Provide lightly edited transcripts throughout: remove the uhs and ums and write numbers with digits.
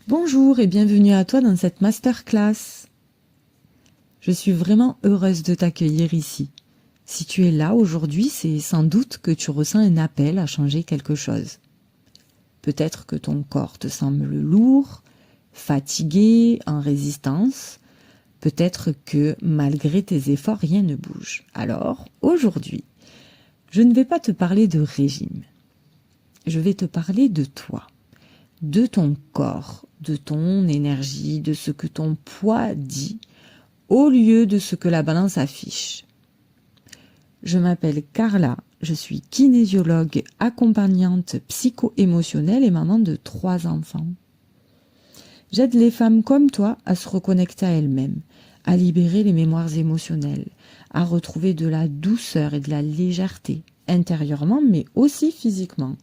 Bonjour et bienvenue à toi dans cette masterclass. Je suis vraiment heureuse de t'accueillir ici. Si tu es là aujourd'hui, c'est sans doute que tu ressens un appel à changer quelque chose. Peut-être que ton corps te semble lourd, fatigué, en résistance. Peut-être que malgré tes efforts, rien ne bouge. Alors, aujourd'hui, je ne vais pas te parler de régime. Je vais te parler de toi, de ton corps, de ton énergie, de ce que ton poids dit, au lieu de ce que la balance affiche. Je m'appelle Carla, je suis kinésiologue, accompagnante psycho-émotionnelle et maman de 3 enfants. J'aide les femmes comme toi à se reconnecter à elles-mêmes, à libérer les mémoires émotionnelles, à retrouver de la douceur et de la légèreté, intérieurement mais aussi physiquement.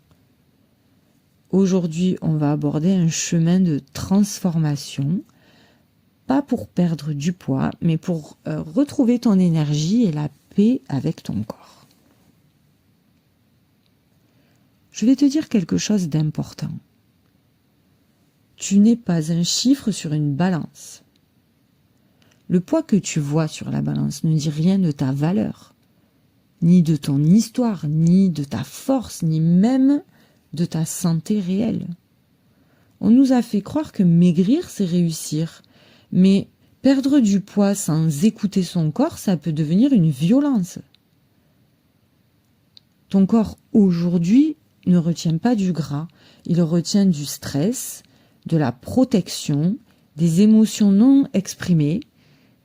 Aujourd'hui, on va aborder un chemin de transformation, pas pour perdre du poids, mais pour retrouver ton énergie et la paix avec ton corps. Je vais te dire quelque chose d'important. Tu n'es pas un chiffre sur une balance. Le poids que tu vois sur la balance ne dit rien de ta valeur, ni de ton histoire, ni de ta force, ni même de ta santé réelle. On nous a fait croire que maigrir, c'est réussir. Mais perdre du poids sans écouter son corps, ça peut devenir une violence. Ton corps, aujourd'hui, ne retient pas du gras. Il retient du stress, de la protection, des émotions non exprimées.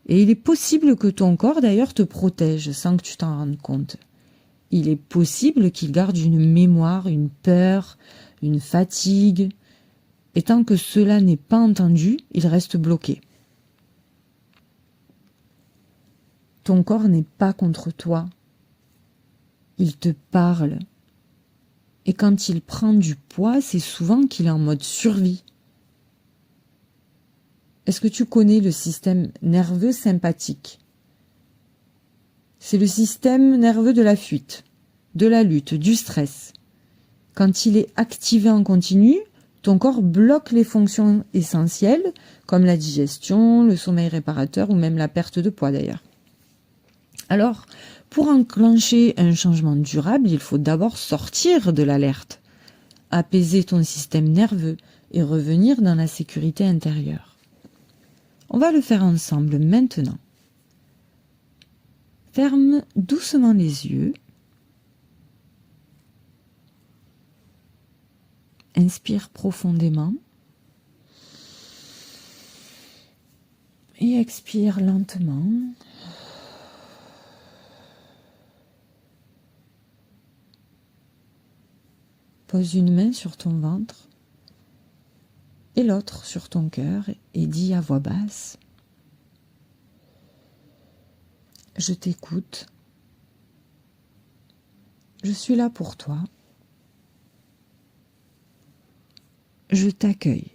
Et il est possible que ton corps, d'ailleurs, te protège sans que tu t'en rendes compte. Il est possible qu'il garde une mémoire, une peur, une fatigue. Et tant que cela n'est pas entendu, il reste bloqué. Ton corps n'est pas contre toi. Il te parle. Et quand il prend du poids, c'est souvent qu'il est en mode survie. Est-ce que tu connais le système nerveux sympathique? C'est le système nerveux de la fuite, de la lutte, du stress. Quand il est activé en continu, ton corps bloque les fonctions essentielles, comme la digestion, le sommeil réparateur ou même la perte de poids d'ailleurs. Alors, pour enclencher un changement durable, il faut d'abord sortir de l'alerte, apaiser ton système nerveux et revenir dans la sécurité intérieure. On va le faire ensemble maintenant. Ferme doucement les yeux. Inspire profondément. Et expire lentement. Pose une main sur ton ventre et l'autre sur ton cœur et dis à voix basse: je t'écoute. Je suis là pour toi. Je t'accueille.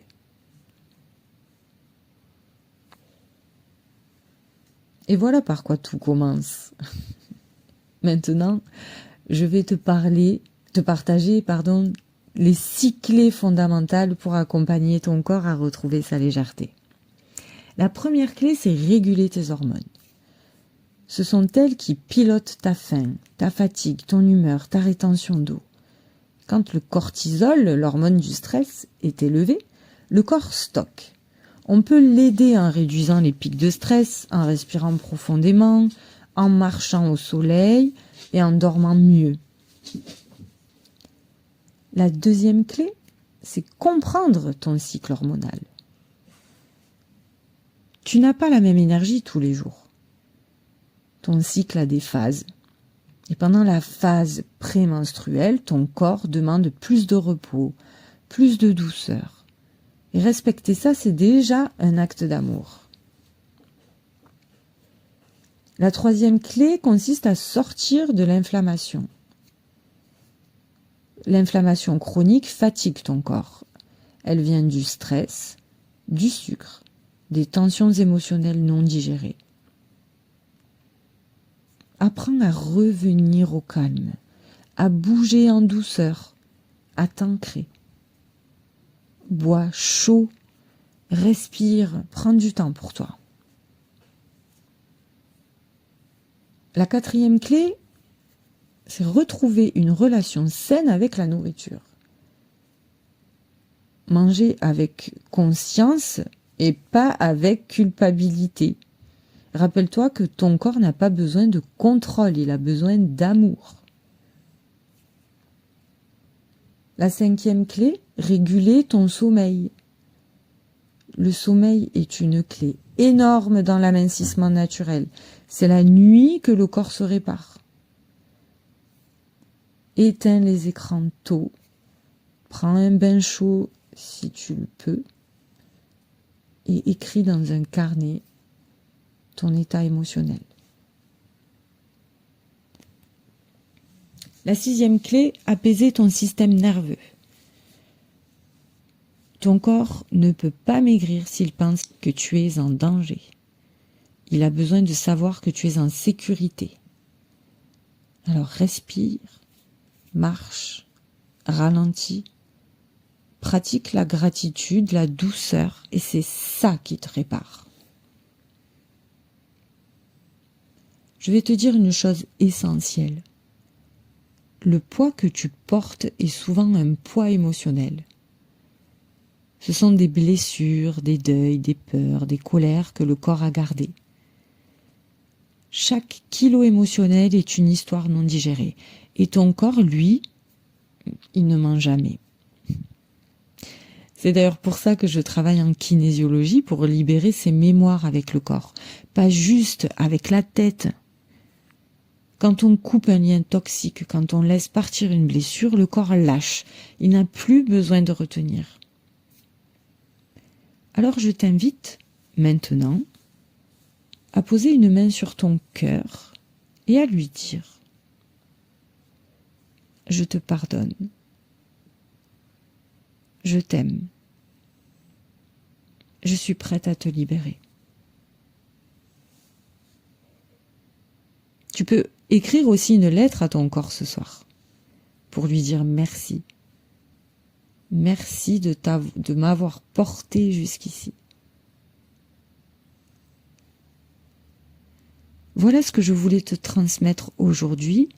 Et voilà par quoi tout commence. Maintenant, je vais te partager, les 6 clés fondamentales pour accompagner ton corps à retrouver sa légèreté. La première clé, c'est réguler tes hormones. Ce sont elles qui pilotent ta faim, ta fatigue, ton humeur, ta rétention d'eau. Quand le cortisol, l'hormone du stress, est élevé, le corps stocke. On peut l'aider en réduisant les pics de stress, en respirant profondément, en marchant au soleil et en dormant mieux. La deuxième clé, c'est comprendre ton cycle hormonal. Tu n'as pas la même énergie tous les jours. Ton cycle a des phases. Et pendant la phase prémenstruelle, ton corps demande plus de repos, plus de douceur. Et respecter ça, c'est déjà un acte d'amour. La troisième clé consiste à sortir de l'inflammation. L'inflammation chronique fatigue ton corps. Elle vient du stress, du sucre, des tensions émotionnelles non digérées. Apprends à revenir au calme, à bouger en douceur, à t'ancrer. Bois chaud Respire, prends du temps pour toi. La 4e clé, c'est retrouver une relation saine avec la nourriture. Manger avec conscience et pas avec culpabilité. Rappelle-toi que ton corps n'a pas besoin de contrôle, il a besoin d'amour. La 5e clé, réguler ton sommeil. Le sommeil est une clé énorme dans l'amincissement naturel. C'est la nuit que le corps se répare. Éteins les écrans tôt. Prends un bain chaud si tu le peux. Et écris dans un carnet ton état émotionnel. La 6e clé, apaiser ton système nerveux. Ton corps ne peut pas maigrir s'il pense que tu es en danger. Il a besoin de savoir que tu es en sécurité. Alors respire, marche, ralentis, pratique la gratitude, la douceur, et c'est ça qui te répare. Je vais te dire une chose essentielle. Le poids que tu portes est souvent un poids émotionnel. Ce sont des blessures, des deuils, des peurs, des colères que le corps a gardées. Chaque kilo émotionnel est une histoire non digérée. Et ton corps, lui, il ne ment jamais. C'est d'ailleurs pour ça que je travaille en kinésiologie, pour libérer ces mémoires avec le corps. Pas juste avec la tête. Quand on coupe un lien toxique, quand on laisse partir une blessure, le corps lâche. Il n'a plus besoin de retenir. Alors je t'invite maintenant à poser une main sur ton cœur et à lui dire « Je te pardonne. Je t'aime. Je suis prête à te libérer. » Tu peux écrire aussi une lettre à ton corps ce soir pour lui dire merci. Merci de m'avoir porté jusqu'ici. Voilà ce que je voulais te transmettre aujourd'hui.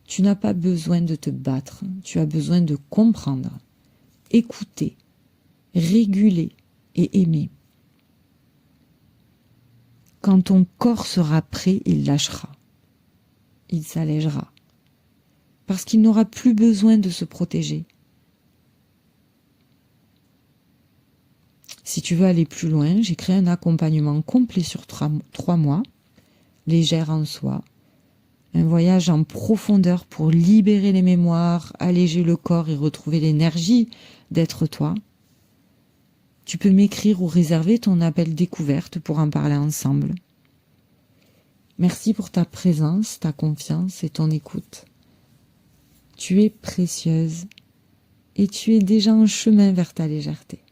Tu n'as pas besoin de te battre, tu as besoin de comprendre, écouter, réguler et aimer. Quand ton corps sera prêt, il lâchera, il s'allégera, parce qu'il n'aura plus besoin de se protéger. Si tu veux aller plus loin, j'ai créé un accompagnement complet sur 3 mois, légère en soi, un voyage en profondeur pour libérer les mémoires, alléger le corps et retrouver l'énergie d'être toi. Tu peux m'écrire ou réserver ton appel découverte pour en parler ensemble. Merci pour ta présence, ta confiance et ton écoute. Tu es précieuse et tu es déjà en chemin vers ta légèreté.